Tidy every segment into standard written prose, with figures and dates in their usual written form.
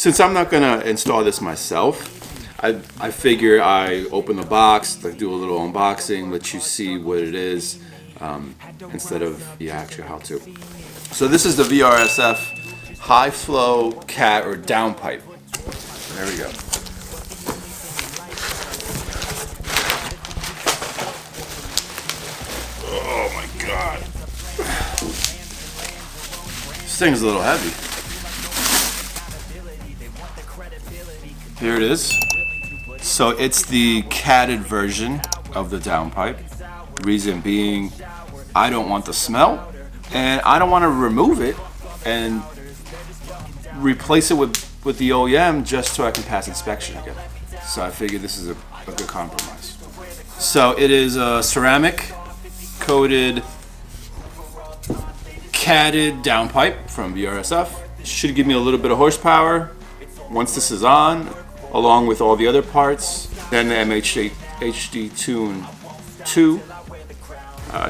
since I'm not gonna install this myself, I figure I open the box, like do a little unboxing, let you see what it is, instead of the actual how to. So this is the VRSF high flow cat or downpipe. There we go. Oh my God. This thing's a little heavy. Here it is. So it's the catted version of the downpipe. Reason being, I don't want the smell, and I don't want to remove it and replace it with the OEM just so I can pass inspection again. So I figured this is a good compromise. So it is a ceramic coated catted downpipe from VRSF. Should give me a little bit of horsepower once this is on, along with all the other parts. Then the MHD Tune 2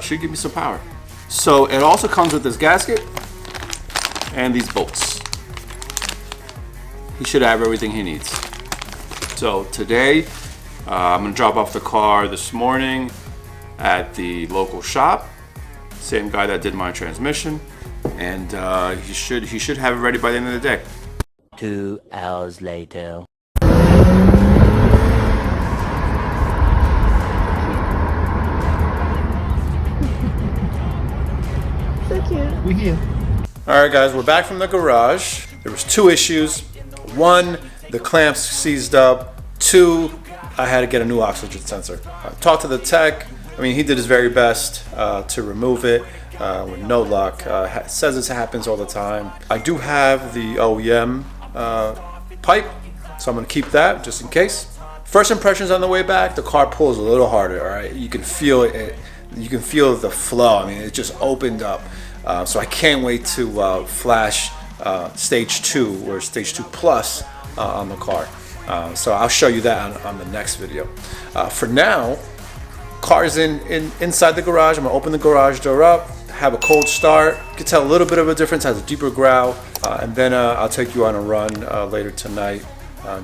should give me some power. So it also comes with this gasket and these bolts. He should have everything he needs. So today, I'm gonna drop off the car this morning at the local shop. Same guy that did my transmission, and he should have it ready by the end of the day. 2 hours later. So cute. We here. All right, guys, we're back from the garage. There was 2 issues. 1, the clamps seized up. 2, I had to get a new oxygen sensor. I talked to the tech. I mean, he did his very best to remove it with no luck. Says this happens all the time. I do have the OEM pipe, so I'm gonna keep that just in case. First impressions on the way back, the car pulls a little harder, all right? You can feel it. You can feel the flow. I mean, it just opened up. So I can't wait to flash stage 2 or stage 2 plus on the car. So I'll show you that on the next video. For now, car's inside the garage. I'm gonna open the garage door up, have a cold start. You can tell a little bit of a difference, has a deeper growl, and then I'll take you on a run later tonight,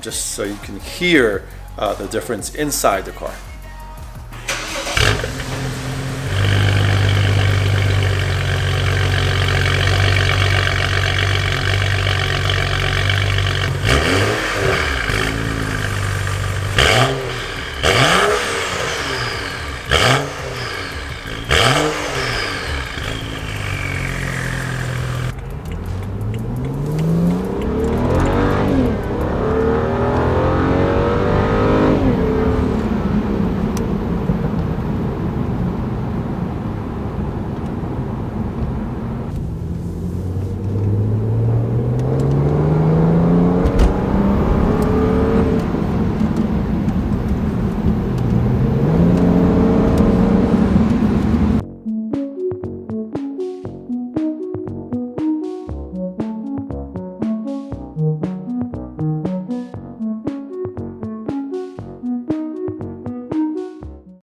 just so you can hear the difference inside the car.